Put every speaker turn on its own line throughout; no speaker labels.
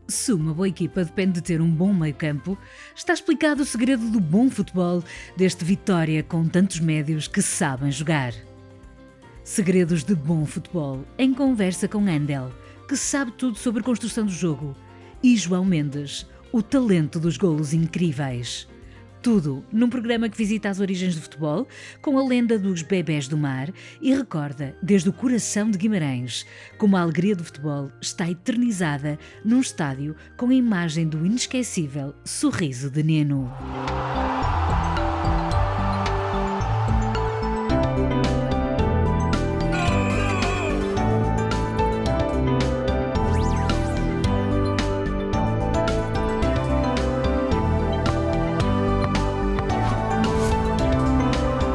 Se uma boa equipa depende de ter um bom meio-campo, está explicado o segredo do bom futebol deste Vitória com tantos médios que sabem jogar. Segredos de bom futebol em conversa com Andel, que sabe tudo sobre construção do jogo, e João Mendes, o talento dos golos incríveis. Tudo num programa que visita as origens do futebol, com a lenda dos bebés do mar e recorda, desde o coração de Guimarães, como a alegria do futebol está eternizada num estádio com a imagem do inesquecível sorriso de Neno.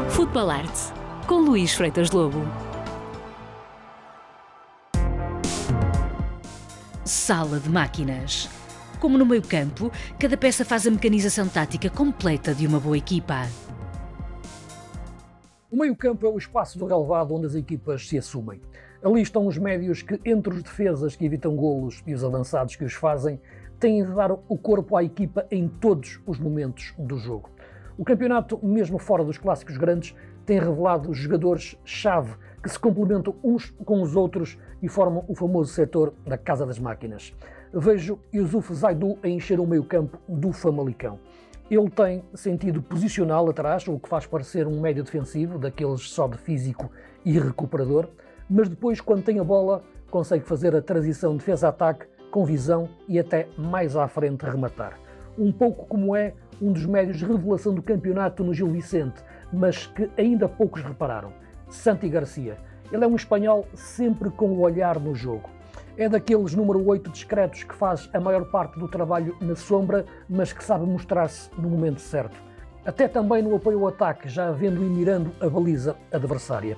Futebol Arte, com Luís Freitas Lobo. Sala de máquinas. Como no meio-campo, cada peça faz a mecanização tática completa de uma boa equipa.
O meio-campo é o espaço do relevado onde as equipas se assumem. Ali estão os médios que, entre os defesas que evitam golos e os avançados que os fazem, têm de dar o corpo à equipa em todos os momentos do jogo. O campeonato, mesmo fora dos clássicos grandes, tem revelado jogadores-chave que se complementam uns com os outros e formam o famoso setor da Casa das Máquinas. Vejo Youssouf Zaidou a encher o meio-campo do Famalicão. Ele tem sentido posicional atrás, o que faz parecer um médio defensivo, daqueles só de físico e recuperador, mas depois, quando tem a bola, consegue fazer a transição defesa-ataque com visão e até mais à frente rematar. Um pouco como é um dos médios de revelação do campeonato no Gil Vicente, mas que ainda poucos repararam, Santi Garcia. Ele é um espanhol sempre com o olhar no jogo. É daqueles número 8 discretos que faz a maior parte do trabalho na sombra, mas que sabe mostrar-se no momento certo. Até também no apoio ao ataque, já vendo e mirando a baliza adversária.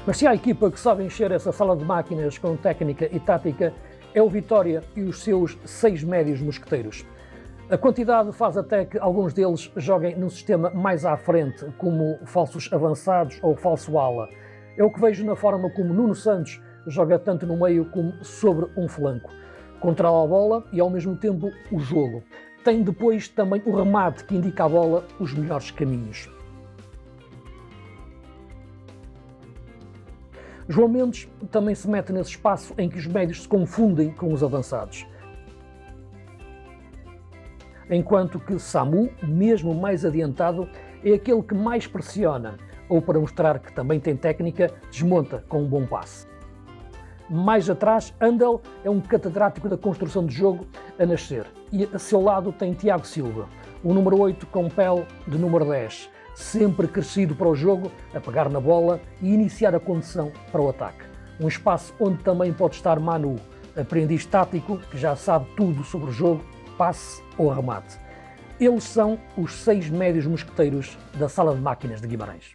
Mas se há equipa que sabe encher essa sala de máquinas com técnica e tática, é o Vitória e os seus 6 médios mosqueteiros. A quantidade faz até que alguns deles joguem num sistema mais à frente, como falsos avançados ou falso ala. É o que vejo na forma como Nuno Santos joga tanto no meio como sobre um flanco. Controla a bola e ao mesmo tempo o jogo. Tem depois também o remate que indica à bola os melhores caminhos. João Mendes também se mete nesse espaço em que os médios se confundem com os avançados. Enquanto que Samu, mesmo mais adiantado, é aquele que mais pressiona, ou para mostrar que também tem técnica, desmonta com um bom passe. Mais atrás, Andel é um catedrático da construção de jogo a nascer, e a seu lado tem Tiago Silva, o número 8 com pele de número 10, sempre crescido para o jogo, a pegar na bola e iniciar a condução para o ataque. Um espaço onde também pode estar Manu, aprendiz tático que já sabe tudo sobre o jogo, passe ou remate. Eles são os 6 médios mosqueteiros da Sala de Máquinas de Guimarães.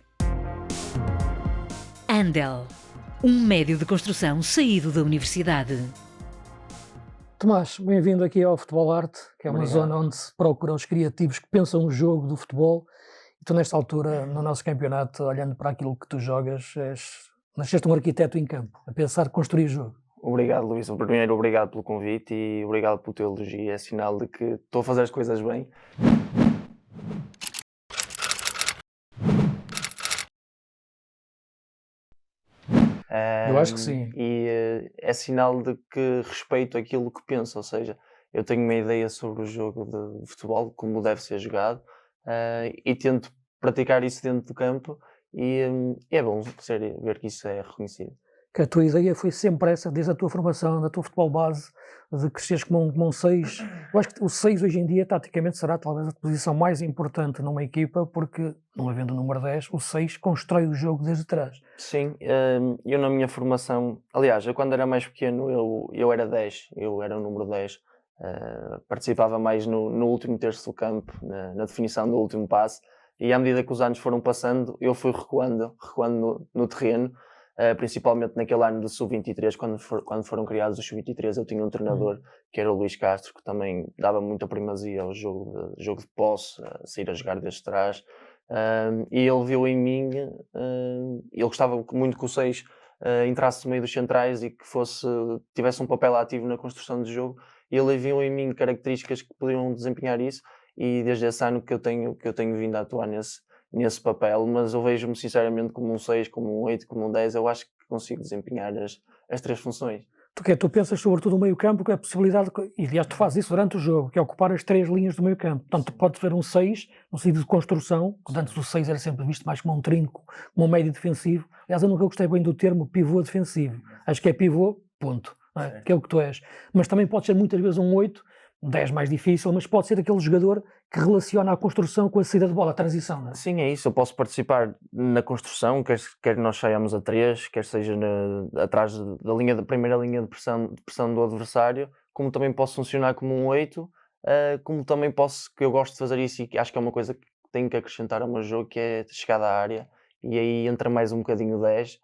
Andel, um médio de construção saído da universidade.
Tomás, bem-vindo aqui ao Futebol Arte, que é uma
Obrigado.
zona onde se procuram os criativos que pensam o jogo do futebol. E tu, nesta altura, no nosso campeonato, olhando para aquilo que tu jogas, nasceste um arquiteto em campo, a pensar construir jogo.
Obrigado, Luís. Primeiro, obrigado pelo convite e obrigado pelo teu elogio. É sinal de que estou a fazer as coisas bem.
Eu acho que sim.
E é sinal de que respeito aquilo que penso, ou seja, eu tenho uma ideia sobre o jogo de futebol, como deve ser jogado, e tento praticar isso dentro do campo e é bom ver que isso é reconhecido.
Que a tua ideia foi sempre essa, desde a tua formação, da tua futebol base, de cresceres como um 6. Eu acho que o 6 hoje em dia, taticamente, será talvez a posição mais importante numa equipa, porque, não havendo o número 10, o 6 constrói o jogo desde trás.
Sim, eu na minha formação, aliás, eu quando era mais pequeno, eu era 10, eu era o número 10, participava mais no último terço do campo, na definição do último passe, e à medida que os anos foram passando, eu fui recuando no terreno, principalmente naquele ano do Sub-23, quando foram criados os Sub-23, eu tinha um treinador que era o Luís Castro, que também dava muita primazia ao jogo de posse, a sair a jogar desde trás, e ele viu em mim, ele gostava muito que o 6 entrasse no meio dos centrais e que tivesse um papel ativo na construção do jogo, e ele viu em mim características que podiam desempenhar isso, e desde esse ano que eu tenho vindo a atuar nesse papel, mas eu vejo-me sinceramente como um 6, como um 8, como um 10, eu acho que consigo desempenhar as 3 funções.
Tu pensas sobretudo no meio campo, que é a possibilidade, e aliás tu fazes isso durante o jogo, que é ocupar as 3 linhas do meio campo. Portanto, tu podes ver um 6, no sentido de construção, que antes o 6 era sempre visto mais como um trinco, como um médio defensivo. Aliás, eu nunca gostei bem do termo pivô defensivo. Acho que é pivô, ponto. Não é? Que é o que tu és. Mas também pode ser muitas vezes um 8, um 10 mais difícil, mas pode ser aquele jogador que relaciona a construção com a saída de bola, a transição, não é?
Sim, é isso. Eu posso participar na construção, quer nós saiamos a 3, quer seja atrás da primeira linha de pressão do adversário, como também posso funcionar como um 8, como também que eu gosto de fazer isso, e acho que é uma coisa que tenho que acrescentar ao meu jogo, que é a chegada à área, e aí entra mais um bocadinho o 10,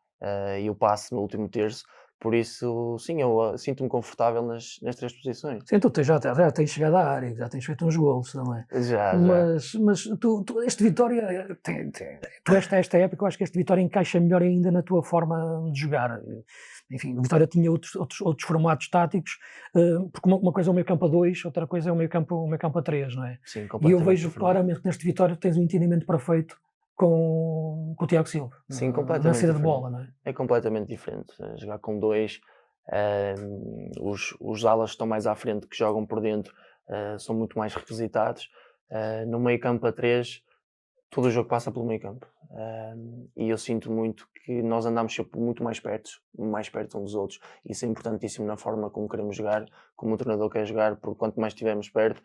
e o passe no último terço. Por isso, sim, eu sinto-me confortável nas 3 posições.
Sim, tu já tens chegado à área, já tens feito uns golos, não é?
Já.
Mas este Vitória, esta época, eu acho que este Vitória encaixa melhor ainda na tua forma de jogar. Enfim, o Vitória tinha outros formatos táticos, porque uma coisa é o meio campo a 2, outra coisa é o meio campo a 3, não é?
Sim,
e eu vejo claramente que neste Vitória tens um entendimento perfeito com o Tiago Silva.
Sim, completamente
na saída de
diferente.
bola, não é?
É completamente diferente. Jogar com 2, os alas que estão mais à frente, que jogam por dentro, são muito mais requisitados. No meio campo a 3, todo o jogo passa pelo meio campo. E eu sinto muito que nós andamos sempre muito mais perto uns dos outros. Isso é importantíssimo na forma como queremos jogar, como o treinador quer jogar, porque quanto mais estivermos perto,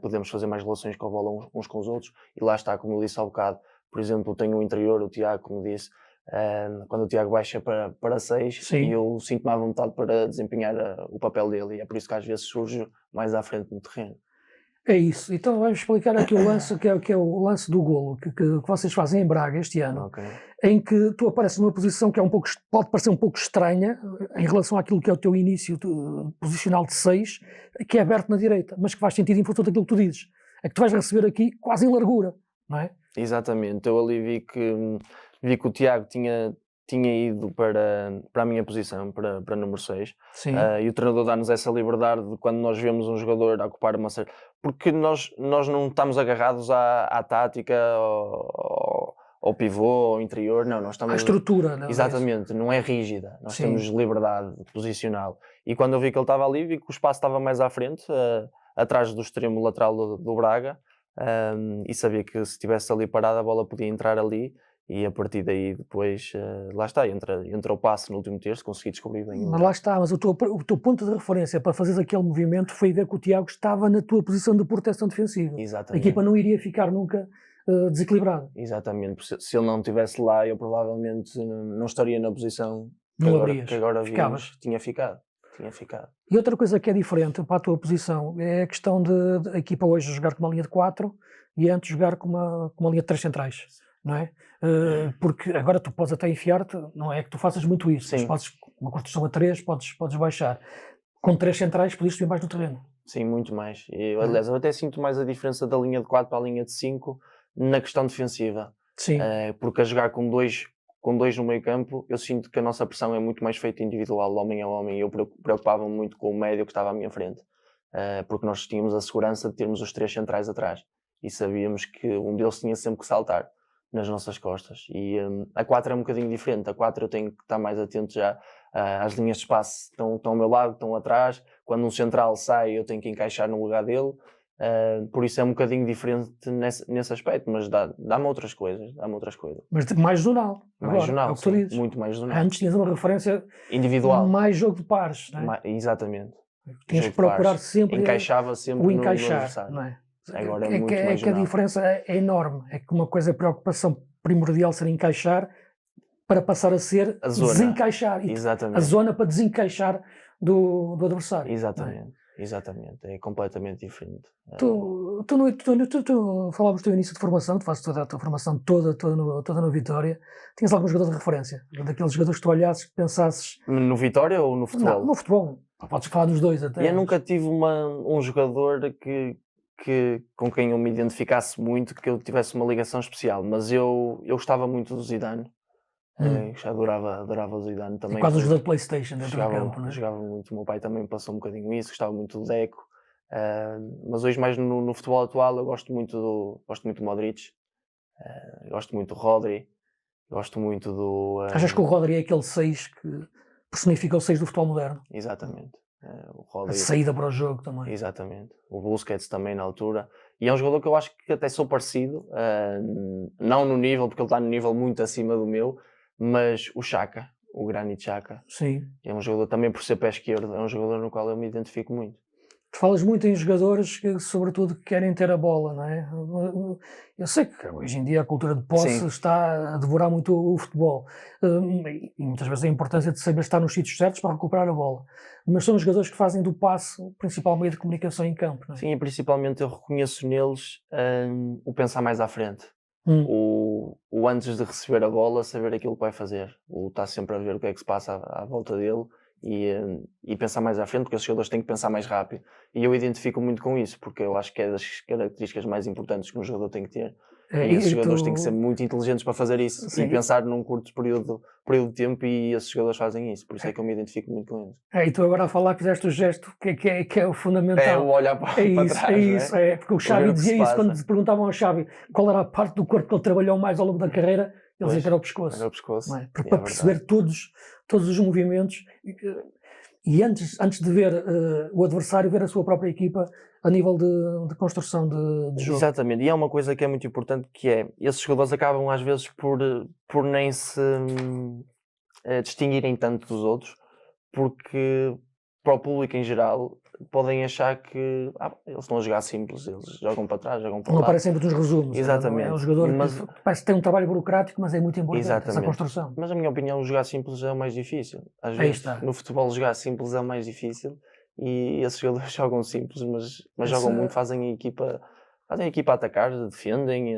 podemos fazer mais relações com a bola uns com os outros. E lá está, como eu disse há bocado, por exemplo, tenho o interior, o Tiago, como disse, quando o Tiago baixa para 6,
Sim.
e eu sinto-me à vontade para desempenhar o papel dele, e é por isso que às vezes surge mais à frente no terreno.
É isso. Então vamos explicar aqui o lance, que é o lance do golo que vocês fazem em Braga este ano,
Okay.
em que tu apareces numa posição que pode parecer um pouco estranha em relação àquilo que é o teu início posicional de 6, que é aberto na direita, mas que faz sentido em função daquilo que tu dizes. É que tu vais receber aqui quase em largura, não é?
Exatamente. Eu ali vi que o Tiago tinha ido para a minha posição, para número 6.
Sim.
E o treinador dá-nos essa liberdade de quando nós vemos um jogador a ocupar uma certa... Porque nós não estamos agarrados à tática, ao pivô, ao interior, não. Nós estamos...
A estrutura, não é?
Exatamente, não é rígida. Nós
Sim.
temos liberdade posicional. E quando eu vi que ele estava ali, vi que o espaço estava mais à frente, atrás do extremo lateral do Braga, e sabia que se estivesse ali parado a bola podia entrar ali, e a partir daí depois, lá está, entra o passe no último terço, consegui descobrir bem.
Mas lá está, mas o teu ponto de referência para fazeres aquele movimento foi ver que o Tiago estava na tua posição de proteção defensiva.
Exatamente.
A equipa não iria ficar nunca desequilibrada.
Exatamente, se ele não estivesse lá, eu provavelmente não estaria na posição que agora vimos. Tinha ficado.
E outra coisa que é diferente para a tua posição é a questão de a equipa hoje jogar com uma linha de 4 e antes jogar com uma linha de 3 centrais, não é? Porque agora tu podes até enfiar-te, não é que tu faças muito isso,
Sim.
mas podes, uma construção a 3, podes baixar. Com 3 centrais podias subir mais no terreno.
Sim, muito mais. Aliás, eu até sinto mais a diferença da linha de 4 para a linha de 5 na questão defensiva.
Sim.
Porque a jogar com dois no meio campo, eu sinto que a nossa pressão é muito mais feita individual, homem a homem, e eu preocupava-me muito com o médio que estava à minha frente, porque nós tínhamos a segurança de termos os 3 centrais atrás, e sabíamos que um deles tinha sempre que saltar nas nossas costas, e a 4 é um bocadinho diferente. A 4 eu tenho que estar mais atento já às linhas de espaço, estão ao meu lado, estão atrás, quando um central sai eu tenho que encaixar no lugar dele. Por isso é um bocadinho diferente nesse aspecto, mas dá-me outras coisas.
Mas mais zonal.
Mais zonal,
é o que tu dizes.
Muito mais zonal.
Antes tinhas uma referência
individual.
Mais jogo de pares, não é?
Exatamente.
Tinhas que procurar sempre
encaixava sempre
o encaixar,
no
não é?
Agora é muito mais
que a diferença é enorme. É que uma coisa é a preocupação primordial ser encaixar para passar a ser
a zona.
Desencaixar.
Exatamente.
A zona para desencaixar do adversário.
Exatamente, é completamente diferente.
Tu falávamos do teu início de formação, tu fazes toda a tua formação toda no Vitória. Tinhas algum jogador de referência? Daqueles jogadores que tu olhasses, que pensasses...
No Vitória ou no futebol?
Não, no futebol. Podes falar dos dois até.
Eu nunca tive um jogador com quem eu me identificasse muito, que eu tivesse uma ligação especial, mas eu gostava muito do Zidane. Já adorava o Zidane também.
Quase o jogador de PlayStation dentro do campo, não é?
Jogava muito, o meu pai também passou um bocadinho isso, gostava muito do Deco. Mas hoje mais no futebol atual eu gosto muito do Modric, gosto muito do Rodri, gosto muito do...
Achas que o Rodri é aquele 6 que personifica o 6 do futebol moderno?
Exatamente. O
A
Rodri,
saída para o jogo também.
exatamente. O Busquets também na altura. E é um jogador que eu acho que até sou parecido, não no nível, porque ele está no nível muito acima do meu, mas o Xhaka, o Granit Xhaka,
Sim.
é um jogador também por ser pé esquerdo, é um jogador no qual eu me identifico muito.
Tu falas muito em jogadores que, sobretudo, querem ter a bola, não é? Eu sei que hoje em dia a cultura de posse
Sim.
está a devorar muito o futebol. E muitas vezes a importância de saber estar nos sítios certos para recuperar a bola. Mas são os jogadores que fazem do passe o principal meio de comunicação em campo, não é?
Sim, e principalmente eu reconheço neles o pensar mais à frente. O antes de receber a bola, saber aquilo que vai fazer. O estar sempre a ver o que é que se passa à volta dele e pensar mais à frente, porque os jogadores têm que pensar mais rápido. E eu identifico muito com isso, porque eu acho que é das características mais importantes que um jogador tem que ter. E esses jogadores têm que ser muito inteligentes para fazer isso.
Sim.
E pensar num curto período de tempo, e esses jogadores fazem isso. Por isso é que eu me identifico muito com eles.
E tu agora a falar fizeste o gesto que é o fundamental.
É o olhar para trás.
É isso,
é?
Porque o Xavi dizia isso quando perguntavam ao Xavi qual era a parte do corpo que ele trabalhou mais ao longo da carreira. Ele dizia que era o pescoço.
Era o pescoço.
Não é? Para perceber todos os movimentos e antes de ver o adversário, ver a sua própria equipa a nível de construção de jogo.
Exatamente, e é uma coisa que é muito importante, que é, esses jogadores acabam às vezes por nem se distinguirem tanto dos outros, porque para o público em geral podem achar que eles estão a jogar simples, eles jogam para trás, jogam para lá.
Não aparecem muito nos resumos.
Exatamente.
É um jogador que parece que tem um trabalho burocrático, mas é muito importante essa construção.
Mas na minha opinião, jogar simples é o mais difícil. Às vezes no futebol jogar simples é o mais difícil, e esses jogadores jogam simples, mas jogam muito, fazem a equipa a atacar, defendem,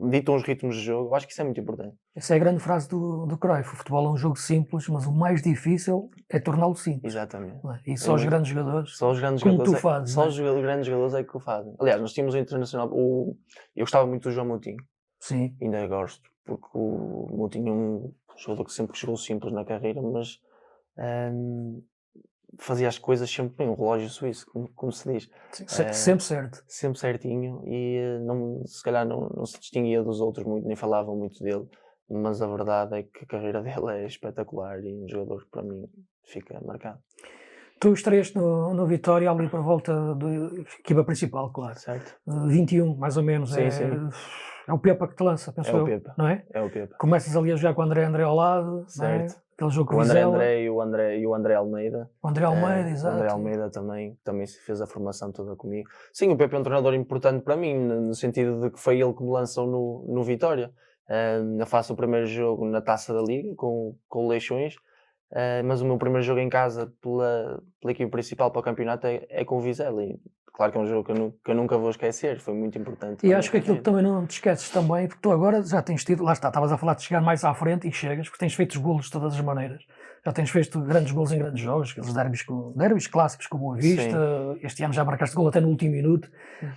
ditam os ritmos de jogo. Eu acho que isso é muito importante.
Essa é a grande frase do Cruyff: o futebol é um jogo simples, mas o mais difícil é torná-lo simples.
Exatamente.
E só os grandes jogadores,
como
tu fazes.
Só os grandes jogadores é que o fazem. Aliás, nós tínhamos um internacional, eu gostava muito do João Moutinho.
Sim.
Ainda gosto, porque o Moutinho é um jogador que sempre jogou simples na carreira, mas fazia as coisas sempre bem, um relógio suíço, como se diz.
Sempre certo.
Sempre certinho, e se calhar não se distinguia dos outros muito, nem falavam muito dele, mas a verdade é que a carreira dele é espetacular e um jogador que para mim fica marcado.
Tu estreaste no Vitória ali por volta da equipa principal, claro.
Certo.
21, mais ou menos.
Sim.
É o Pepa que te lança, penso eu.
Pepa.
Não é?
É o Pepa.
Começas ali a jogar com o André ao lado.
Certo.
Não é? Aquele jogo com
o André e o André Almeida.
O André Almeida, exato.
O André Almeida também fez a formação toda comigo. Sim, o Pepe é um treinador importante para mim, no sentido de que foi ele que me lançou no Vitória. Eu faço o primeiro jogo na Taça da Liga, com o Leixões, mas o meu primeiro jogo em casa pela equipe principal para o campeonato é com o Vizela. E claro que é um jogo que eu nunca vou esquecer, foi muito importante.
E acho que aquilo que também não te esqueces também, porque tu agora já tens tido, lá está, estavas a falar de chegar mais à frente e chegas, porque tens feito os golos de todas as maneiras. Já tens feito grandes golos em grandes jogos, aqueles derbys clássicos com o Boa Vista. Sim. Este ano já marcaste golo até no último minuto,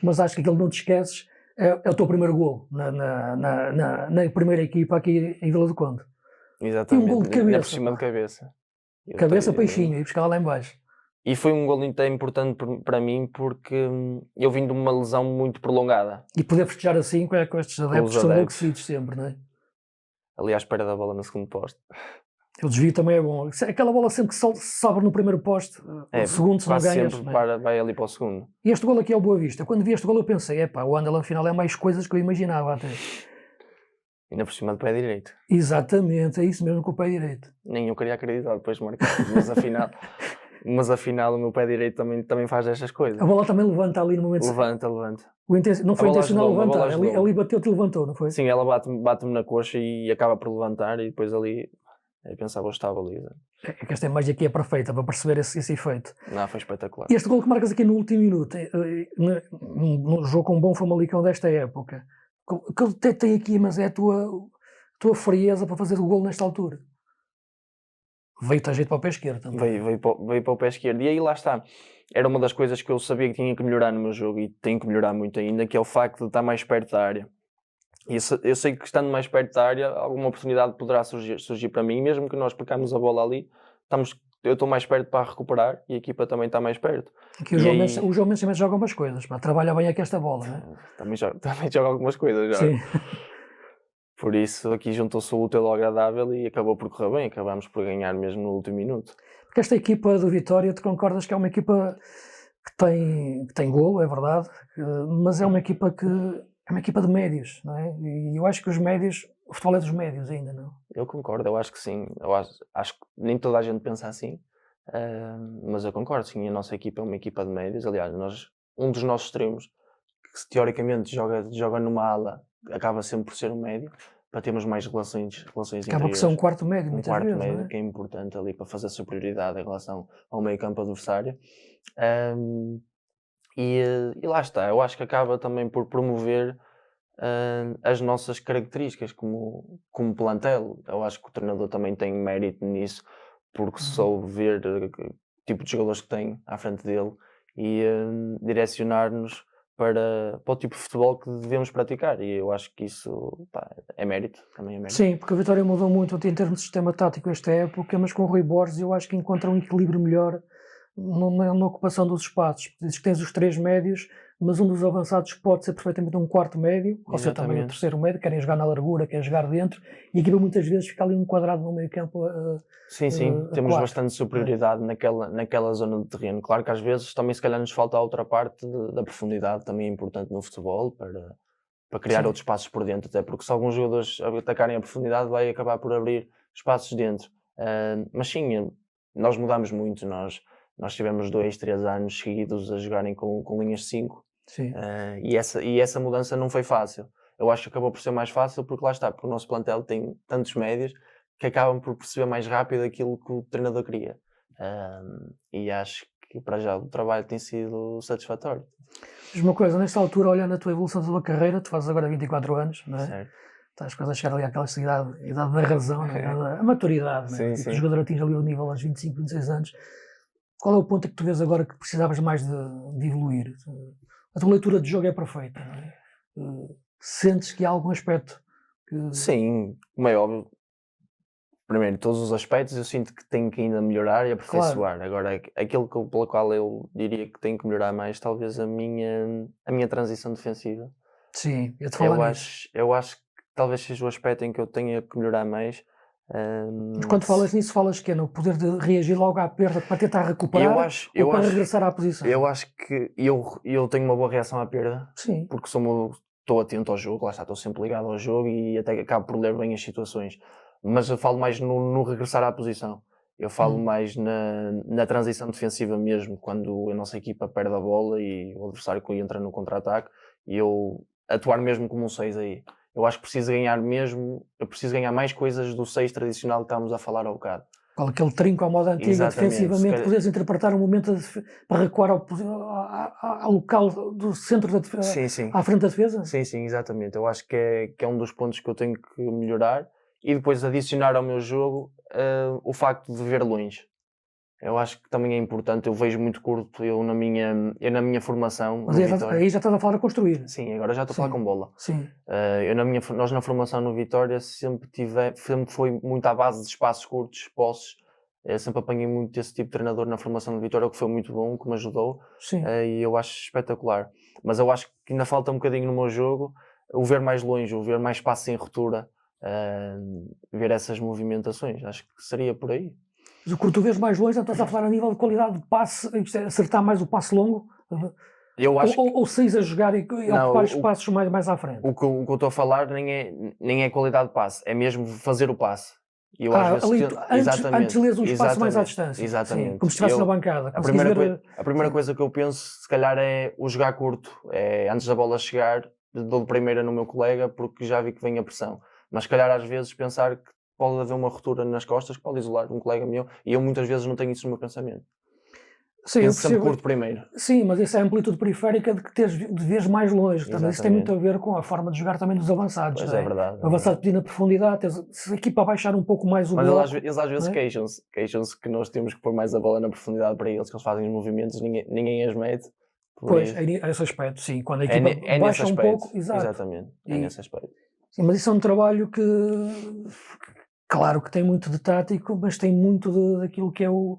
mas acho que aquilo que não te esqueces é o teu primeiro golo na primeira equipa aqui em Vila do Conde.
Exatamente,
e um golo de cabeça.
Por cima de cabeça.
Cabeça, peixinho, e buscar lá em baixo.
E foi um golo importante para mim, porque eu vim de uma lesão muito prolongada.
E poder festejar assim com estes adeptos são enlouquecidos sempre, não é?
Ali à espera da bola no segundo poste.
O desvio também é bom. Aquela bola sempre que sobra no primeiro poste, o segundo, se não ganhas...
sempre vai ali para o segundo.
E este golo aqui é o Boa Vista. Quando vi este golo eu pensei, o Anderlecht afinal é mais coisas que eu imaginava até.
Ainda por cima do pé direito.
Exatamente, é isso mesmo, com o pé direito.
Nem eu queria acreditar depois de marcar, mas afinal o meu pé direito também faz estas coisas.
A bola também levanta ali no momento...
Levanta.
Não foi intencional levantar, ali bateu-te e levantou, não foi?
Sim, ela bate-me na coxa e acaba por levantar, e depois ali eu pensava, está a baliza.
É que esta imagem aqui é perfeita para perceber esse efeito.
Não, foi espetacular.
E este gol que marcas aqui no último minuto, no jogo com um bom Famalicão desta época, que eu até tenho aqui, mas é a tua frieza para fazer o gol nesta altura. Veio-te a jeito para o pé esquerdo também.
Veio para o pé esquerdo, e aí lá está. Era uma das coisas que eu sabia que tinha que melhorar no meu jogo, e tenho que melhorar muito ainda, que é o facto de estar mais perto da área. eu sei que estando mais perto da área, alguma oportunidade poderá surgir para mim, mesmo que nós percamos a bola ali, eu estou mais perto para recuperar e a equipa também está mais perto.
Aqui o João Mendes também joga umas coisas, pá, trabalha bem aqui esta bola, não é?
Também joga algumas coisas, já.
Sim.
Por isso aqui juntou-se o útil ao agradável e acabou por correr bem, acabámos por ganhar mesmo no último minuto.
Porque esta equipa do Vitória, tu concordas que é uma equipa que tem golo, é verdade, mas é uma equipa de médios, não é? E eu acho que os médios, o futebol é dos médios ainda, não?
Eu concordo, eu acho que sim. Eu acho que nem toda a gente pensa assim, mas eu concordo, sim. A nossa equipa é uma equipa de médios. Aliás, um dos nossos extremos, que teoricamente joga numa ala, acaba sempre por ser um médio, para termos mais relações
Acaba por ser um quarto médio, muitas
quarto
vezes,
médio,
não é?
que é importante ali para fazer superioridade em relação ao meio-campo adversário. E lá está, eu acho que acaba também por promover as nossas características como plantel. Eu acho que o treinador também tem mérito nisso, porque soube ver que tipo de jogadores que tem à frente dele e direcionar-nos para o tipo de futebol que devemos praticar, e eu acho que isso, pá, é mérito, também é mérito.
Sim, porque a Vitória mudou muito em termos de sistema tático esta época, mas com o Rui Borges eu acho que encontra um equilíbrio melhor na ocupação dos espaços. Dizes que tens os 3 médios, mas um dos avançados pode ser perfeitamente um quarto médio, ou seja, também o terceiro médio, querem jogar na largura, querem jogar dentro, e a equipa muitas vezes fica ali um quadrado no meio campo.
Sim, temos bastante superioridade naquela zona de terreno. Claro que às vezes também se calhar nos falta a outra parte da profundidade, também é importante no futebol, para criar outros espaços por dentro, até porque se alguns jogadores atacarem a profundidade vai acabar por abrir espaços dentro. Mas sim, nós mudamos muito, nós tivemos 2, 3 anos seguidos a jogarem com linhas de 5, e essa mudança não foi fácil. Eu acho que acabou por ser mais fácil porque lá está, porque o nosso plantel tem tantos médios que acabam por perceber mais rápido aquilo que o treinador queria. E acho que para já o trabalho tem sido satisfatório.
Diz uma coisa, nesta altura, olhando a tua evolução da tua carreira, tu fazes agora 24 anos, não é?
Certo.
Estás quase a chegar ali àquela idade da razão, não é? A maturidade, não é?
Sim.
O jogador atinge ali o nível aos 25, 26 anos. Qual é o ponto que tu vês agora que precisavas mais de evoluir? A tua leitura de jogo é perfeita, não é? Sentes que há algum aspecto que...
Sim, como é óbvio. Primeiro, todos os aspectos eu sinto que tenho que ainda melhorar e aperfeiçoar. Claro. Agora, aquilo pela qual eu diria que tenho que melhorar mais, talvez a minha transição defensiva.
Sim,
eu acho que talvez seja o aspecto em que eu tenha que melhorar mais.
Mas quando falas nisso, falas que é no poder de reagir logo à perda para tentar recuperar ou para regressar à posição?
Eu acho que eu tenho uma boa reação à perda.
Sim.
Porque estou atento ao jogo, lá está, estou sempre ligado ao jogo e até acabo por ler bem as situações. Mas eu falo mais no regressar à posição. Eu falo mais na transição defensiva mesmo, quando a nossa equipa perde a bola e o adversário entra no contra-ataque, e eu atuar mesmo como um 6 aí. Eu acho que eu preciso ganhar mais coisas do 6 tradicional que estávamos a falar há bocado.
Qual aquele trinco à moda antiga, defensivamente, poderes interpretar um momento para recuar ao local do centro da defesa,
sim.
À frente da defesa?
Sim, exatamente. Eu acho que é um dos pontos que eu tenho que melhorar. E depois adicionar ao meu jogo o facto de ver longe. Eu acho que também é importante, eu vejo muito curto, eu na minha formação...
Mas aí já estás a falar a construir.
Sim, agora já estou a falar com bola.
Sim.
Nós na formação no Vitória sempre foi muito à base de espaços curtos, posses. Eu sempre apanhei muito esse tipo de treinador na formação no Vitória, o que foi muito bom, que me ajudou.
Sim.
E eu acho espetacular. Mas eu acho que ainda falta um bocadinho no meu jogo o ver mais longe, o ver mais espaço em ruptura. Ver essas movimentações, acho que seria por aí.
Mas o que tu vês mais longe, estás a falar a nível de qualidade de passe, acertar mais o passe longo?
Eu acho
ou saís a jogar e ocupar espaços mais à frente?
O que eu estou a falar nem é qualidade de passe, é mesmo fazer o passe. E eu, às vezes,
antes lês um espaço mais à distância.
Exatamente.
Sim, como se estivesse na bancada.
A primeira coisa que eu penso, se calhar, é o jogar curto. É, antes da bola chegar, dou de primeira no meu colega, porque já vi que vem a pressão. Mas se calhar às vezes pensar que pode haver uma ruptura nas costas que pode isolar um colega meu, e eu muitas vezes não tenho isso no meu pensamento.
Sim,
penso sempre curto primeiro.
Sim, mas isso é a amplitude periférica de veres mais longe. Também isso tem muito a ver com a forma de jogar também dos avançados.
Pois é verdade.
O avançado pedindo a profundidade, se a equipa baixar um pouco mais o bloco...
Mas eles às vezes queixam-se que nós temos que pôr mais a bola na profundidade para eles, que eles fazem os movimentos, ninguém as mede.
Pois, é nesse aspecto, sim. Quando a equipa baixa um pouco...
Exatamente, é nesse aspecto.
Sim, mas isso é um trabalho que, claro que tem muito de tático, mas tem muito daquilo que é o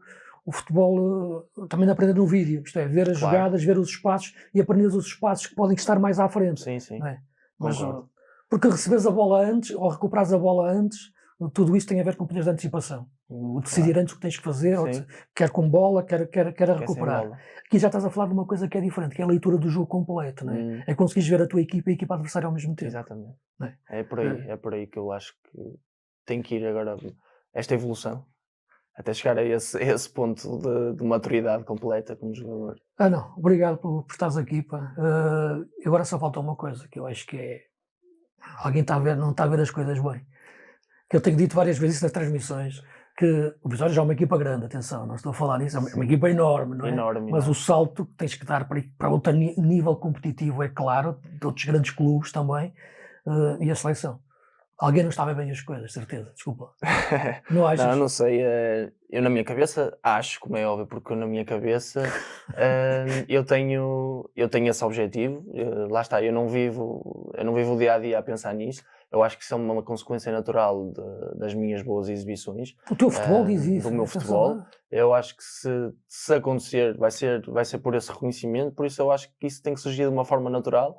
futebol, também de aprender no vídeo, isto é, ver as jogadas, ver os espaços e aprender os espaços que podem estar mais à frente.
Sim.
Não é? Mas, porque receberes a bola antes, ou recuperares a bola antes, tudo isso tem a ver com o poder de antecipação. O decidir antes o que tens que fazer, quer com bola, quer a recuperar. Aqui já estás a falar de uma coisa que é diferente, que é a leitura do jogo completo, não é? É conseguires ver a tua equipa e a equipa adversária ao mesmo tempo.
Exatamente. É por aí que eu acho que tem que ir agora esta evolução, até chegar a esse ponto de maturidade completa como jogador.
Não, obrigado por estares aqui, pá. Agora só falta uma coisa, que eu acho que é... Alguém não está a ver as coisas bem. Que eu tenho dito várias vezes nas transmissões, que o Vitória já é uma equipa grande, atenção, não estou a falar nisso, é uma equipa enorme, não é? Mas o salto que tens que dar para outro nível competitivo, é claro, de outros grandes clubes também, e a seleção. Alguém não está a ver bem as coisas, certeza, desculpa. Não achas?
Não sei, eu na minha cabeça acho, como é óbvio, porque na minha cabeça eu tenho esse objetivo, lá está, eu não vivo o dia a dia a pensar nisso. Eu acho que isso é uma consequência natural das minhas boas exibições.
O teu futebol diz isso.
Do meu futebol. Eu acho que se acontecer, vai ser por esse reconhecimento, por isso eu acho que isso tem que surgir de uma forma natural.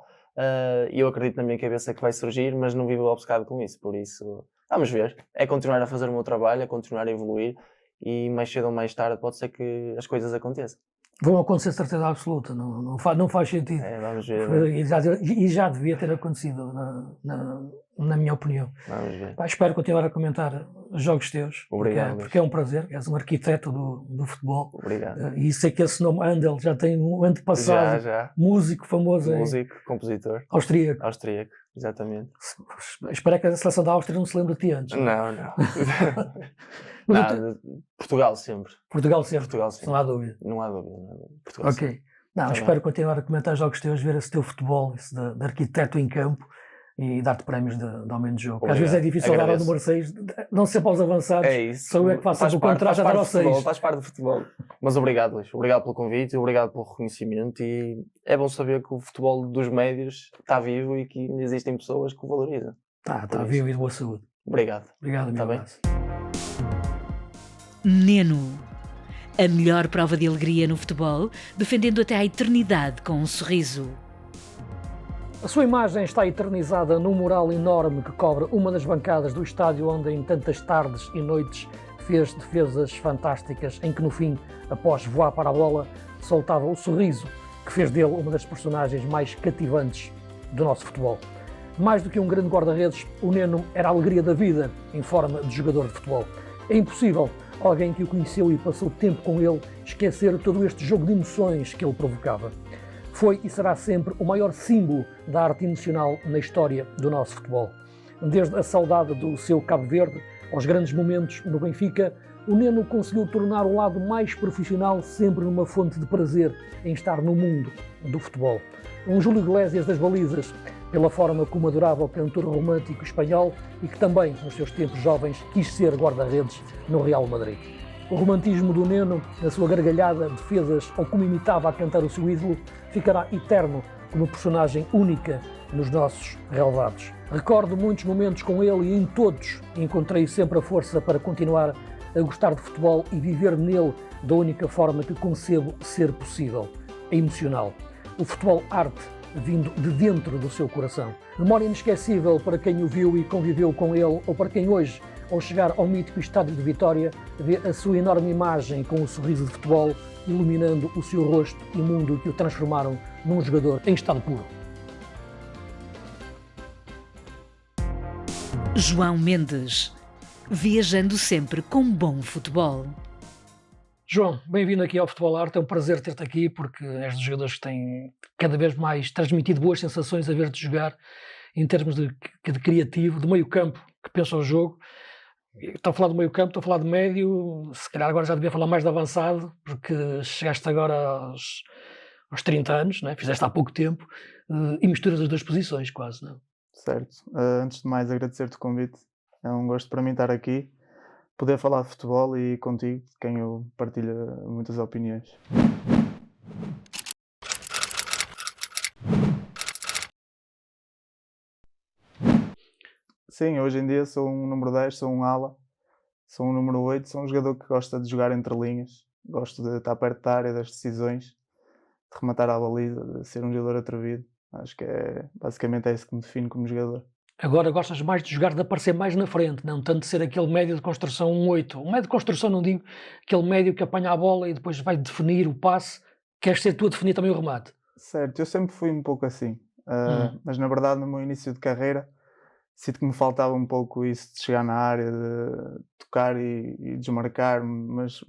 E eu acredito na minha cabeça que vai surgir, mas não vivo obcecado com isso, por isso vamos ver. É continuar a fazer o meu trabalho, é continuar a evoluir e mais cedo ou mais tarde pode ser que as coisas aconteçam.
Vão acontecer certeza absoluta, não faz sentido.
Vamos ver.
E já devia ter acontecido, na minha opinião.
Vamos ver.
Espero continuar a comentar jogos teus.
Obrigado.
Porque é um prazer, és um arquiteto do futebol.
Obrigado.
E sei que esse nome, Handel, já tem um antepassado.
Já.
Músico famoso.
Músico, compositor.
Austríaco,
exatamente.
Espero que a seleção da Áustria não se lembre de ti antes.
Não. Portugal sempre.
Portugal sempre. Não há dúvida.
Não há dúvida. Portugal
sempre. Espero continuar a comentar jogos teus, ver esse teu futebol, esse de arquiteto em campo e dar-te prémios de aumento de jogo. Às vezes é difícil dar ao número 6, não sempre aos avançados.
É isso.
Sou eu que faço o contraste a dar ao 6.
Faz parte do futebol. Mas obrigado, Luís. Obrigado pelo convite, obrigado pelo reconhecimento e é bom saber que o futebol dos médios está vivo e que ainda existem pessoas que o valorizam.
Está vivo e de boa saúde.
Obrigado.
Obrigado, meu abraço.
Neno. A melhor prova de alegria no futebol, defendendo até à eternidade com um sorriso.
A sua imagem está eternizada num mural enorme que cobre uma das bancadas do estádio onde em tantas tardes e noites fez defesas fantásticas em que no fim, após voar para a bola, soltava o sorriso que fez dele uma das personagens mais cativantes do nosso futebol. Mais do que um grande guarda-redes, o Neno era a alegria da vida em forma de jogador de futebol. É impossível alguém que o conheceu e passou tempo com ele esquecer todo este jogo de emoções que ele provocava. Foi e será sempre o maior símbolo da arte emocional na história do nosso futebol. Desde a saudade do seu Cabo Verde aos grandes momentos no Benfica, o Neno conseguiu tornar o lado mais profissional sempre numa fonte de prazer em estar no mundo do futebol. Um Júlio Iglesias das balizas, pela forma como adorava o cantor romântico espanhol e que também, nos seus tempos jovens, quis ser guarda-redes no Real Madrid. O romantismo do Neno, na sua gargalhada, defesas ou como imitava a cantar o seu ídolo, ficará eterno como personagem única nos nossos relevados. Recordo muitos momentos com ele e em todos encontrei sempre a força para continuar a gostar de futebol e viver nele da única forma que concebo ser possível, a emocional. O futebol arte vindo de dentro do seu coração. Memória inesquecível para quem o viu e conviveu com ele ou para quem hoje, ao chegar ao mítico estádio de Vitória, vê a sua enorme imagem com o sorriso de futebol iluminando o seu rosto e mundo que o transformaram num jogador em estado puro.
João Mendes, viajando sempre com bom futebol.
João, bem-vindo aqui ao Futebol Arte, é um prazer ter-te aqui porque és dos jogadores que têm cada vez mais transmitido boas sensações a ver-te jogar em termos de criativo, de meio campo, que pensa o jogo. Estou a falar do meio campo, estou a falar de médio, se calhar agora já devia falar mais de avançado, porque chegaste agora aos 30 anos, não é? Fizeste há pouco tempo, e misturas as duas posições quase, não é?
Certo. Antes de mais agradecer-te o convite, é um gosto para mim estar aqui, poder falar de futebol e contigo, de quem eu partilho muitas opiniões. Sim, hoje em dia sou um número 10, sou um ala, sou um número 8, sou um jogador que gosta de jogar entre linhas, gosto de estar perto da área, das decisões, de rematar à baliza, de ser um jogador atrevido. Acho que basicamente é isso que me define como jogador.
Agora gostas mais de jogar, de aparecer mais na frente, não tanto de ser aquele médio de construção, um 8. Um médio de construção, não digo, aquele médio que apanha a bola e depois vai definir o passe. Queres ser tu a definir também o remate?
Certo, eu sempre fui um pouco assim, mas na verdade no meu início de carreira sinto que me faltava um pouco isso de chegar na área, de tocar e desmarcar, mas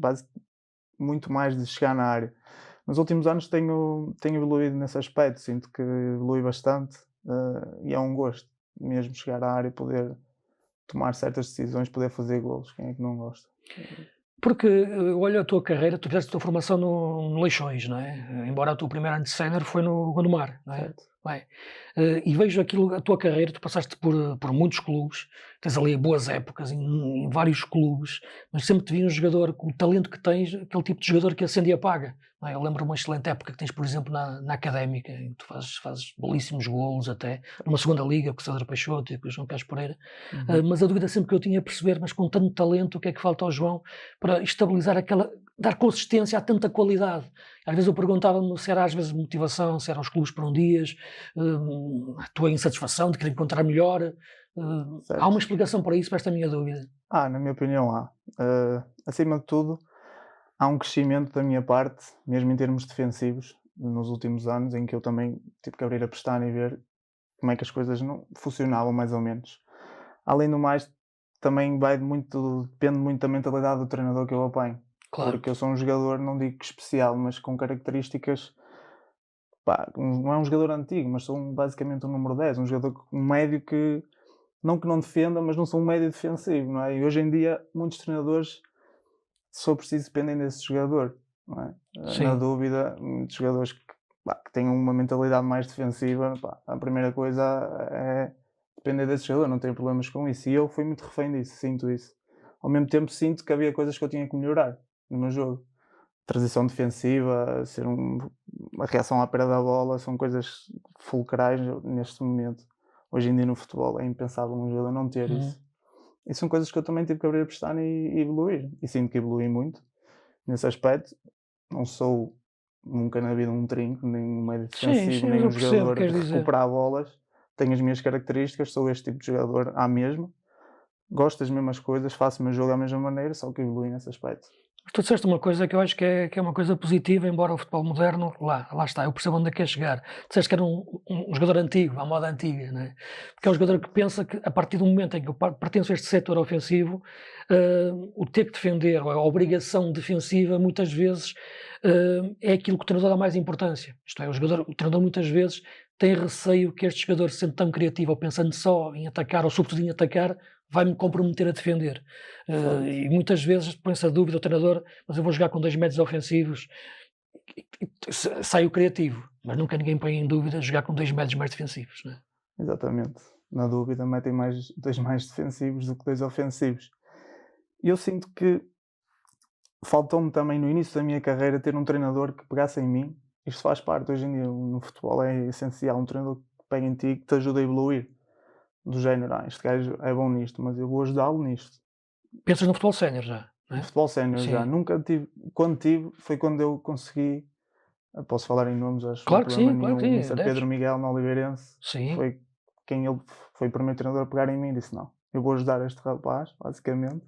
muito mais de chegar na área. Nos últimos anos tenho evoluído nesse aspecto, sinto que evolui bastante e é um gosto mesmo chegar à área, poder tomar certas decisões, poder fazer golos, quem é que não gosta?
Porque eu olho a tua carreira, tu fizeste a tua formação no Leixões, não é? Embora o teu primeiro ano de sénior foi no Gondomar, não é?
Certo.
Bem, e vejo aquilo, a tua carreira, tu passaste por muitos clubes, tens ali boas épocas em vários clubes, mas sempre te vi um jogador com o talento que tens, aquele tipo de jogador que acende e apaga. Não é? Eu lembro uma excelente época que tens, por exemplo, na Académica, em que tu fazes belíssimos golos até, numa segunda liga, com o César Peixoto e com o João Carlos Pereira. Mas a dúvida sempre que eu tinha é perceber, mas com tanto talento, o que é que falta ao João para estabilizar dar consistência a tanta qualidade? Às vezes eu perguntava-me se era às vezes motivação, se eram os clubes por um dias, a tua insatisfação de querer encontrar melhor. Há uma explicação para isso, para esta minha dúvida?
Na minha opinião há. Acima de tudo, há um crescimento da minha parte, mesmo em termos defensivos, nos últimos anos, em que eu também tive que abrir a pestana e ver como é que as coisas não funcionavam, mais ou menos. Além do mais, também depende muito da mentalidade do treinador que eu apanho.
Claro.
Porque eu sou um jogador, não digo que especial, mas com características. Não é um jogador antigo, mas sou basicamente um número 10, um médio que não defenda, mas não sou um médio defensivo, não é? E hoje em dia muitos treinadores, se for preciso, dependem desse jogador, não é? Na dúvida, muitos jogadores que tenham uma mentalidade mais defensiva, a primeira coisa é depender desse jogador, não tenho problemas com isso. E eu fui muito refém disso, sinto isso. Ao mesmo tempo sinto que havia coisas que eu tinha que melhorar no meu jogo. Transição defensiva, uma reação à perda da bola, são coisas fulcrais neste momento. Hoje em dia no futebol é impensável um jogador não ter isso. E são coisas que eu também tive que abrir a pestana e evoluir. E sinto que evolui muito nesse aspecto. Não sou nunca na vida um trinco, nem um médio defensivo, nem um jogador de recuperar bolas. Tenho as minhas características, sou este tipo de jogador à mesma. Gosto das mesmas coisas, faço o meu jogo da mesma maneira, só que evolui nesse aspecto.
Tu disseste uma coisa que eu acho que é uma coisa positiva, embora o futebol moderno, lá está, eu percebo onde é que quer chegar. Disseste que era um jogador antigo, à moda antiga, não é? Porque é um jogador que pensa que a partir do momento em que eu pertenço a este setor ofensivo, o ter que defender, ou a obrigação defensiva, muitas vezes é aquilo que o treinador dá mais importância. Isto é, o treinador muitas vezes tem receio que este jogador, sendo tão criativo ou pensando só em atacar, ou sobretudo em atacar, vai-me comprometer a defender. E muitas vezes põe-se a dúvida ao treinador, mas eu vou jogar com 2 médios ofensivos, sai o criativo, mas nunca ninguém põe em dúvida jogar com 2 médios mais defensivos, não é?
Exatamente. Na dúvida metem 2 mais defensivos do que 2 ofensivos. E eu sinto que faltou-me também no início da minha carreira ter um treinador que pegasse em mim. Isto faz parte, hoje em dia no futebol é essencial, um treinador que pega em ti e que te ajuda a evoluir. Do género, este gajo é bom nisto, mas eu vou ajudá-lo nisto.
Pensas no futebol sénior já, não é?
No futebol sénior já. Nunca tive. Quando tive, foi quando eu consegui. Posso falar em nomes, acho.
Claro que sim, claro que sim.
O Mr. Pedro Miguel no Oliveirense.
Sim.
Foi o primeiro treinador a pegar em mim e disse: não, eu vou ajudar este rapaz, basicamente.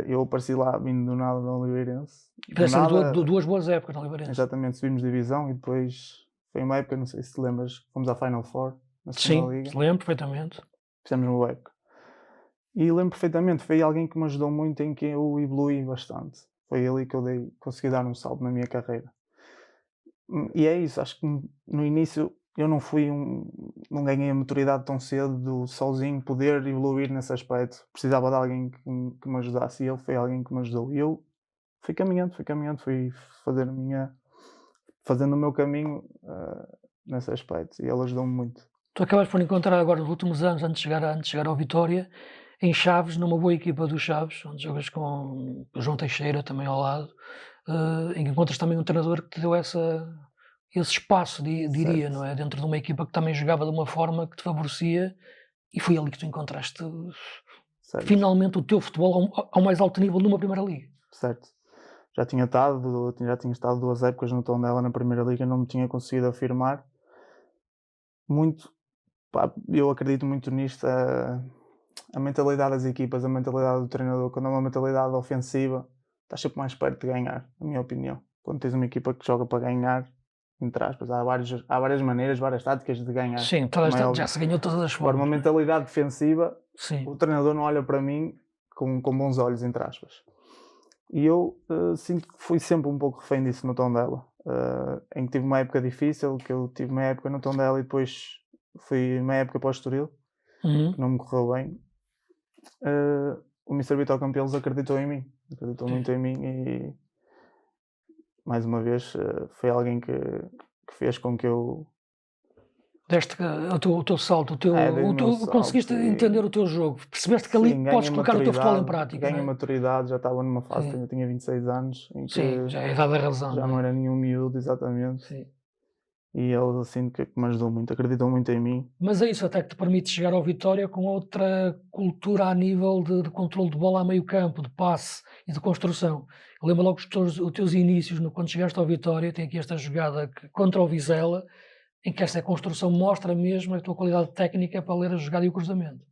Eu apareci lá, vindo do nada no Oliveirense.
Fizeste duas boas épocas no Oliveirense.
Exatamente, subimos divisão e depois foi uma época, não sei se te lembras, fomos à Final Four.
Sim,
liga.
lembro perfeitamente.
Fizemos uma web. E lembro perfeitamente, foi alguém que me ajudou muito, em que eu evolui bastante. Foi ali que eu consegui dar um salto na minha carreira. E é isso, acho que no início eu não ganhei a maturidade tão cedo de sozinho poder evoluir nesse aspecto. Precisava de alguém que me ajudasse e ele foi alguém que me ajudou. E eu fui caminhando, fui fazendo o meu caminho nesse aspecto e ele ajudou-me muito.
Tu acabaste por encontrar agora nos últimos anos, antes de chegar ao Vitória, em Chaves, numa boa equipa do Chaves, onde jogas com o João Teixeira também ao lado, em que encontras também um treinador que te deu esse espaço, diria, não é? Dentro de uma equipa que também jogava de uma forma que te favorecia E foi ali que tu encontraste
certo.
finalmente o teu futebol ao mais alto nível numa Primeira Liga.
Certo. Já tinha estado 2 épocas no Tondela na Primeira Liga, não me tinha conseguido afirmar. Muito, pá, eu acredito muito nisto, a mentalidade das equipas, a mentalidade do treinador, quando é uma mentalidade ofensiva, estás sempre mais perto de ganhar, na minha opinião. Quando tens uma equipa que joga para ganhar, entre aspas, há várias maneiras, várias táticas de ganhar.
Sim, já se ganhou todas as
Agora,
formas.
uma mentalidade defensiva,
Sim.
o treinador não olha para mim com bons olhos, entre aspas. E eu sinto que fui sempre um pouco refém disso no Tondela, em que tive uma época difícil, que eu tive uma época no Tondela e depois fui uma época para o Estoril, que não me correu bem. O Mr. Vitor Campelos acreditou muito em mim e mais uma vez foi alguém que fez com que eu
Deste o teu salto, conseguiste entender o teu jogo, percebeste que ali podes colocar o teu futebol em prática.
Ganha maturidade, já estava numa fase, eu tinha 26 anos, em que
sim, já é dada a razão.
Já não era nenhum miúdo, exatamente. Sim. E ele assim que me ajudou muito, acreditou muito em mim.
Mas é isso até que te permite chegar ao Vitória com outra cultura a nível de controle de bola a meio campo, de passe e de construção. Eu lembro logo os teus inícios, quando chegaste ao Vitória, tem aqui esta jogada contra o Vizela, em que esta construção mostra mesmo a tua qualidade técnica para ler a jogada e o cruzamento.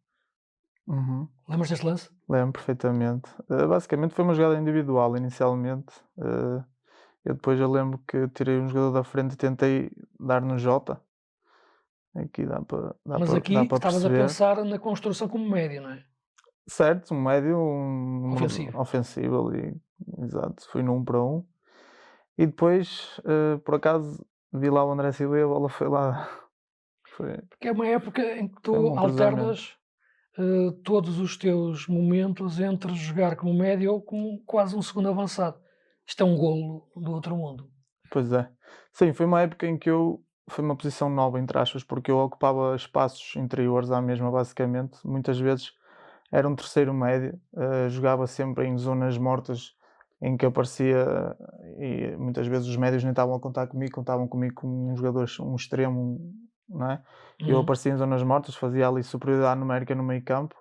Uhum.
Lembras deste lance?
Lembro perfeitamente. Basicamente foi uma jogada individual inicialmente. Eu depois lembro que tirei um jogador da frente e tentei dar no Jota. Aqui dá para
Mas aqui estavas a pensar na construção como médio, não é?
Certo, um médio
ofensivo
ali. Exato, fui no 1 para 1. E depois, por acaso, vi lá o André Silva e a bola foi lá.
Porque é uma época em que tu alternas todos os teus momentos entre jogar como médio ou como quase um segundo avançado. Isto é um golo do outro mundo.
Pois é. Sim, foi uma época em que foi uma posição nova, entre aspas, porque eu ocupava espaços interiores à mesma, basicamente. Muitas vezes era um terceiro médio, jogava sempre em zonas mortas em que aparecia, e muitas vezes os médios nem estavam a contar comigo, contavam comigo como um jogador, um extremo, não é? Eu aparecia em zonas mortas, fazia ali superioridade numérica no meio campo,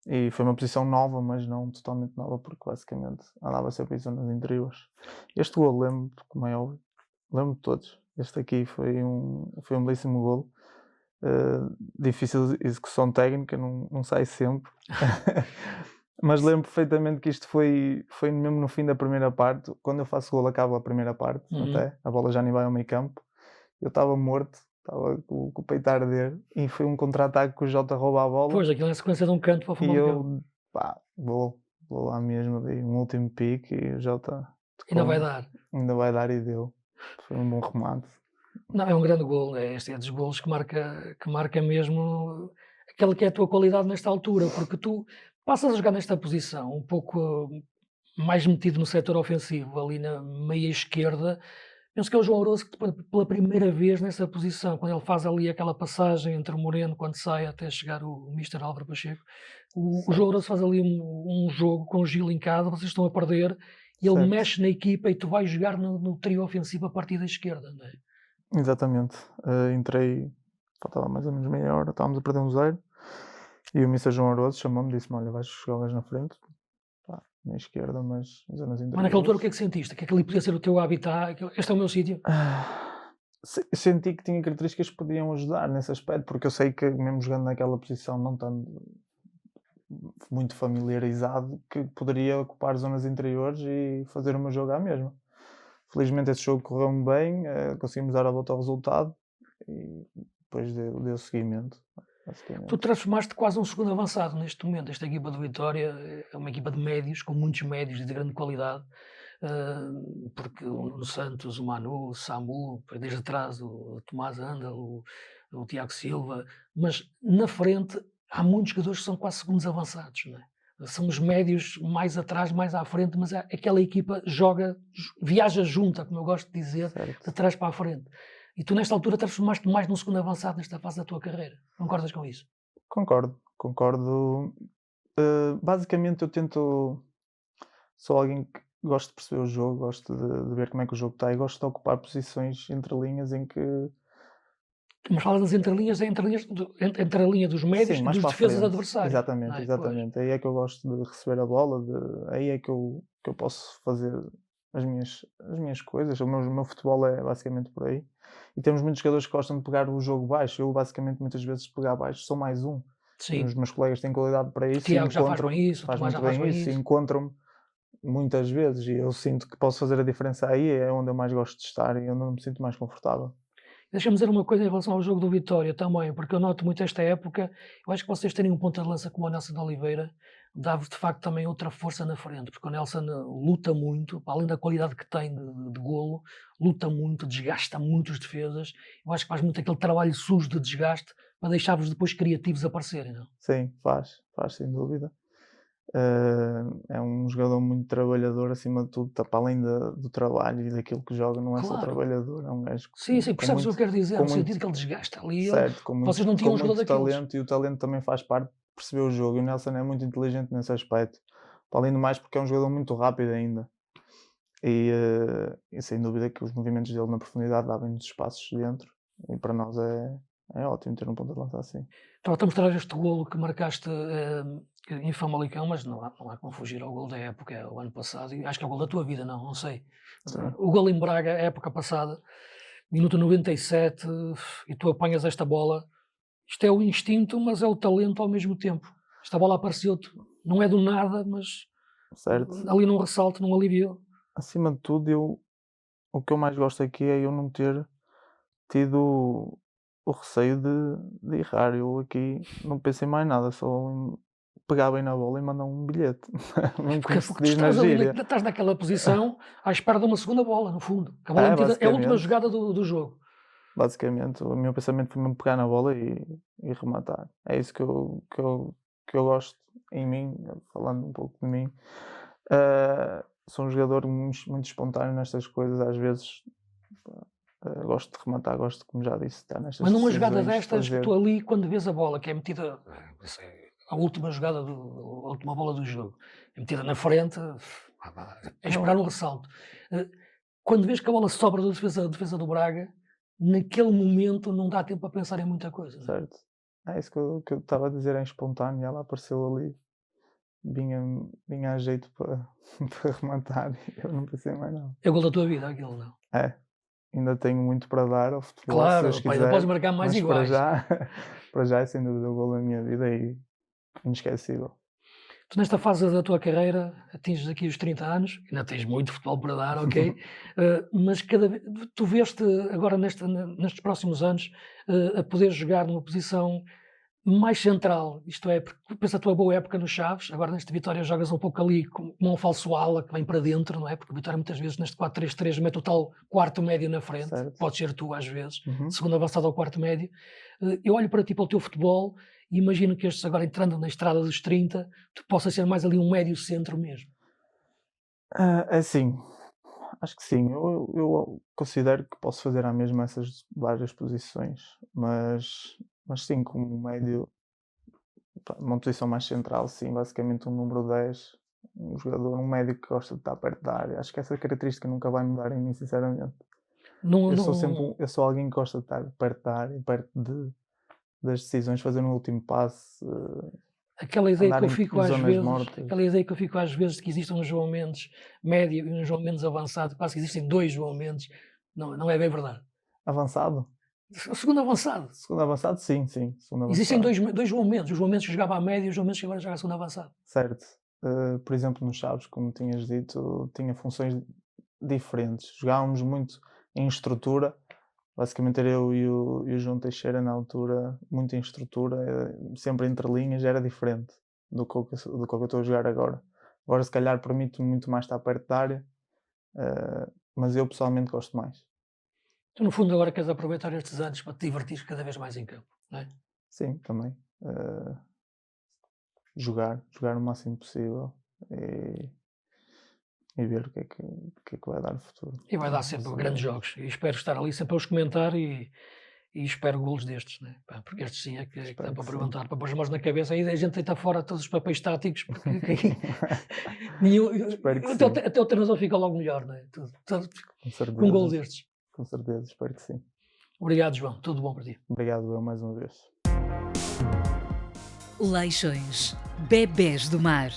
e foi uma posição nova, mas não totalmente nova, porque basicamente andava sempre em zonas interiores. Este golo lembro-me, como é óbvio, lembro-me de todos. Este aqui foi um belíssimo golo. Difícil execução técnica, não sai sempre. Mas lembro perfeitamente que isto foi mesmo no fim da primeira parte. Quando eu faço golo acaba a primeira parte, até a bola já nem vai ao meio campo. Eu estava morto, estava com o peito a arder e foi um contra-ataque que o Jota rouba a bola.
Pois, aquilo é a sequência de um canto para o fundo.
E eu, vou lá mesmo, dei um último pique e o Jota
ainda vai dar.
Ainda vai dar e deu. Foi um bom remate.
Não, é um grande golo, este é dos golos que marca mesmo aquela que é a tua qualidade nesta altura, porque tu passas a jogar nesta posição um pouco mais metido no setor ofensivo, ali na meia esquerda. Penso que é o João Oroso que pela primeira vez nessa posição, quando ele faz ali aquela passagem entre o Moreno, quando sai até chegar o Mr. Álvaro Pacheco, o João Oroso faz ali um jogo com o Gil em casa, vocês estão a perder, e ele mexe na equipa e tu vais jogar no trio ofensivo a partir da esquerda, não é?
Exatamente. Entrei, faltava mais ou menos meia hora, estávamos a perder 1-0, e o Mr. João Oroso chamou-me e disse-me: olha, vais jogar na frente, na esquerda, mas em zonas interiores.
Mas naquela altura o que é que sentiste? Que aquele podia ser o teu habitat? Este é o meu sítio?
Senti que tinha características que podiam ajudar nesse aspecto, porque eu sei que mesmo jogando naquela posição, não estando muito familiarizado, que poderia ocupar zonas interiores e fazer o meu jogo à mesma. Felizmente esse jogo correu-me bem, conseguimos dar a volta ao resultado e depois deu seguimento.
Tu transformaste quase um segundo avançado neste momento. Esta equipa do Vitória é uma equipa de médios, com muitos médios e de grande qualidade, porque o Santos, o Manu, o Samu, desde atrás o Tomás Andal, o Tiago Silva, mas na frente há muitos jogadores que são quase segundos avançados, não é? São os médios mais atrás, mais à frente, mas aquela equipa viaja junta, como eu gosto de dizer, de trás para a frente. E tu nesta altura transformaste mais num segundo avançado nesta fase da tua carreira. Concordas com isso?
Concordo. Basicamente eu sou alguém que gosto de perceber o jogo, gosto de ver como é que o jogo está e gosto de ocupar posições entre linhas em que
Mas falas das entrelinhas, é entre a linha dos médios
Sim,
e
mais
dos
para a
defesas
frente.
adversários.
Exatamente,
não é?
exatamente. Aí é que eu gosto de receber a bola, aí é que eu posso fazer as minhas coisas. O meu futebol é basicamente por aí. E temos muitos jogadores que gostam de pegar o jogo baixo. Eu, basicamente, muitas vezes, pegar baixo, sou mais um.
Sim.
Os meus colegas têm qualidade para
O
isso.
Tiago já faz
encontram-me,
bem isso, o
faz
Tomás
muito
já faz
bem
bem
isso. E
isso.
encontram-me muitas vezes. E eu sinto que posso fazer a diferença aí. É onde eu mais gosto de estar e onde eu me sinto mais confortável.
Deixa-me dizer uma coisa em relação ao jogo do Vitória também, porque eu noto muito esta época. Eu acho que vocês terem um ponta de lança como o Nelson de Oliveira dá-vos de facto também outra força na frente, porque o Nelson luta muito, além da qualidade que tem de golo, luta muito, desgasta muito os defesas. Eu acho que faz muito aquele trabalho sujo de desgaste para deixar-vos depois criativos aparecerem, não?
Sim, faz sem dúvida. É um jogador muito trabalhador, acima de tudo, para além do trabalho e daquilo que joga, não é só
Claro.
trabalhador, é um gajo
Sim, percebes o que eu quero dizer, no sentido que ele desgasta ali.
certo,
Vocês não tinham um jogador
muito
daqueles.
talento, e o talento também faz parte de perceber o jogo, e o Nelson é muito inteligente nesse aspecto, para além do mais porque é um jogador muito rápido ainda, e sem dúvida que os movimentos dele na profundidade abrem-nos espaços dentro, e para nós é ótimo ter um ponta de lança assim.
Estava a mostrar este golo que marcaste em Famalicão, mas não há como fugir ao golo da época, o ano passado, e acho que é o golo da tua vida, não sei.
Sim.
O golo em Braga, a época passada, minuto 97, e tu apanhas esta bola. Isto é o instinto, mas é o talento ao mesmo tempo. Esta bola apareceu-te, não é do nada, mas
Certo.
ali num ressalto, num alívio.
Acima de tudo, o que eu mais gosto aqui é eu não ter tido o receio de errar. Eu aqui não pensei mais nada, só em pegar bem na bola e mandar um bilhete. Mesmo
Porque
como se diz na gíria.
estás naquela posição à espera de uma segunda bola, no fundo. A bola metida, é a última
basicamente.
jogada do jogo.
Basicamente, o meu pensamento foi mesmo pegar na bola e rematar. É isso que eu gosto em mim, falando um pouco de mim. Sou um jogador muito espontâneo nestas coisas, às vezes gosto de rematar, gosto, como já disse, estar nestas
Mas numa jogada
decisões,
destas,
fazer.
tu ali, quando vês a bola, que é metida, a última jogada, a última bola do jogo, é metida na frente, é esperar um ressalto. Quando vês que a bola sobra da defesa do Braga, naquele momento não dá tempo a pensar em muita coisa. Não é?
Certo. É isso que eu estava a dizer, é espontâneo. Ela apareceu ali, vinha a jeito para rematar, e eu não pensei mais nada.
É o gol da tua vida, aquilo, não?
Ainda tenho muito para dar ao futebol,
Claro,
se Deus quiser,
ainda podes marcar mais
mas
iguais.
para já é sem dúvida o gol da minha vida e inesquecível.
Tu nesta fase da tua carreira atinges aqui os 30 anos, ainda tens muito futebol para dar, ok? Mas tu vês-te agora nestes próximos anos a poder jogar numa posição mais central, isto é, porque pensa a tua boa época no Chaves, agora neste Vitória jogas um pouco ali como um falso ala que vem para dentro, não é? Porque o Vitória muitas vezes neste 4-3-3 mete o tal quarto médio na frente,
Certo.
pode ser tu às vezes,
Uhum.
segundo avançado ao quarto médio. Eu olho para ti, para o teu futebol, e imagino que estes agora entrando na estrada dos 30, tu possas ser mais ali um médio centro mesmo.
Assim, acho que sim. Eu considero que posso fazer à mesma essas várias posições, mas sim, como médio, uma posição mais central, sim, basicamente um número 10, um jogador, um médio que gosta de estar perto da área. Acho que essa característica nunca vai mudar em mim, sinceramente. Eu sou alguém que gosta de estar perto da área, perto das decisões, fazer um último passe.
Aquela ideia que eu fico às vezes,
mortas.
aquela ideia que eu fico às vezes de que existe um João Mendes médio e um João Mendes avançado, quase que existem dois João Mendes, não é bem verdade.
Avançado?
O segundo avançado.
Segundo avançado, sim. Segundo avançado.
Existem dois João Mendes, o João Mendes que jogava à média e o João Mendes que agora joga a segundo avançado.
Certo. Por exemplo, no Chaves, como tinhas dito, tinha funções diferentes. Jogávamos muito em estrutura. Basicamente era eu e o João Teixeira na altura, muito em estrutura, sempre entre linhas, era diferente do que eu estou a jogar agora. Agora se calhar permite-me muito mais estar perto da área, mas eu pessoalmente gosto mais.
Tu no fundo agora queres aproveitar estes anos para te divertir cada vez mais em campo, não é?
Sim, também. Jogar o máximo possível e ver o que é que vai dar no futuro.
E vai dar sempre grandes jogos. E espero estar ali sempre a os comentar e espero golos destes, né? Porque estes sim é que dá para perguntar, para pôr as mãos na cabeça, aí a gente deita fora todos os papéis táticos, porque até o treinador fica logo melhor, não é?
Com certeza.
Com um golo destes.
Com certeza, espero que sim.
Obrigado, João. Tudo bom para ti.
Obrigado, eu, mais uma vez.
Leixões, bebés do mar.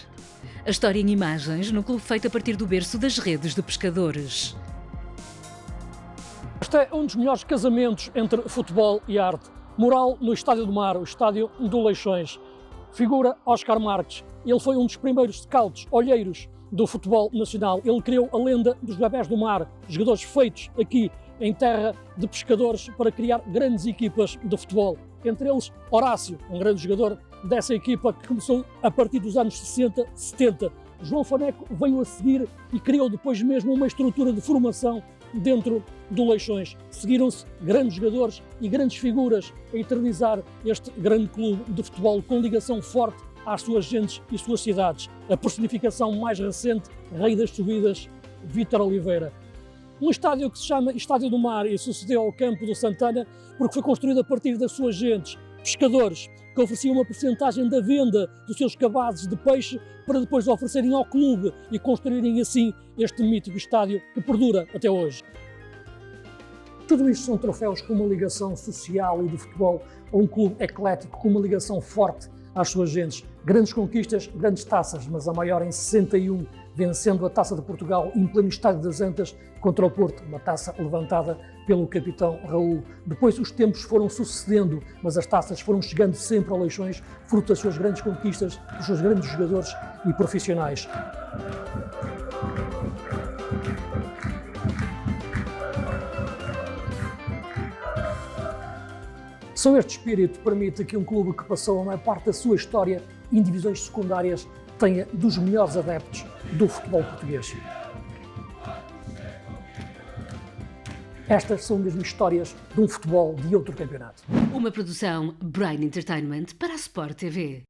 A história em imagens no clube feito a partir do berço das redes de pescadores.
Este é um dos melhores casamentos entre futebol e arte. Mural no Estádio do Mar, o Estádio do Leixões. Figura Óscar Marques. Ele foi um dos primeiros scouts, olheiros do futebol nacional. Ele criou a lenda dos bebés do mar, jogadores feitos aqui em terra de pescadores para criar grandes equipas de futebol. Entre eles, Horácio, um grande jogador dessa equipa que começou a partir dos anos 60, 70. João Faneco veio a seguir e criou depois mesmo uma estrutura de formação dentro do Leixões. Seguiram-se grandes jogadores e grandes figuras a eternizar este grande clube de futebol com ligação forte às suas gentes e suas cidades. A personificação mais recente, rei das subidas, Vítor Oliveira. Um estádio que se chama Estádio do Mar e sucedeu ao Campo do Santana porque foi construído a partir das suas gentes, pescadores, que ofereciam uma percentagem da venda dos seus cabazes de peixe para depois oferecerem ao clube e construírem assim este mítico estádio que perdura até hoje. Tudo isto são troféus com uma ligação social e de futebol a um clube eclético com uma ligação forte às suas gentes. Grandes conquistas, grandes taças, mas a maior em 61, vencendo a Taça de Portugal em pleno Estádio das Antas contra o Porto, uma taça levantada pelo capitão Raul. Depois os tempos foram sucedendo, mas as taças foram chegando sempre ao Leixões, fruto das suas grandes conquistas, dos seus grandes jogadores e profissionais. Só este espírito permite que um clube que passou a maior parte da sua história em divisões secundárias tenha dos melhores adeptos do futebol português. Estas são mesmo histórias de um futebol de outro campeonato.
Uma produção Brain Entertainment para a Sport TV.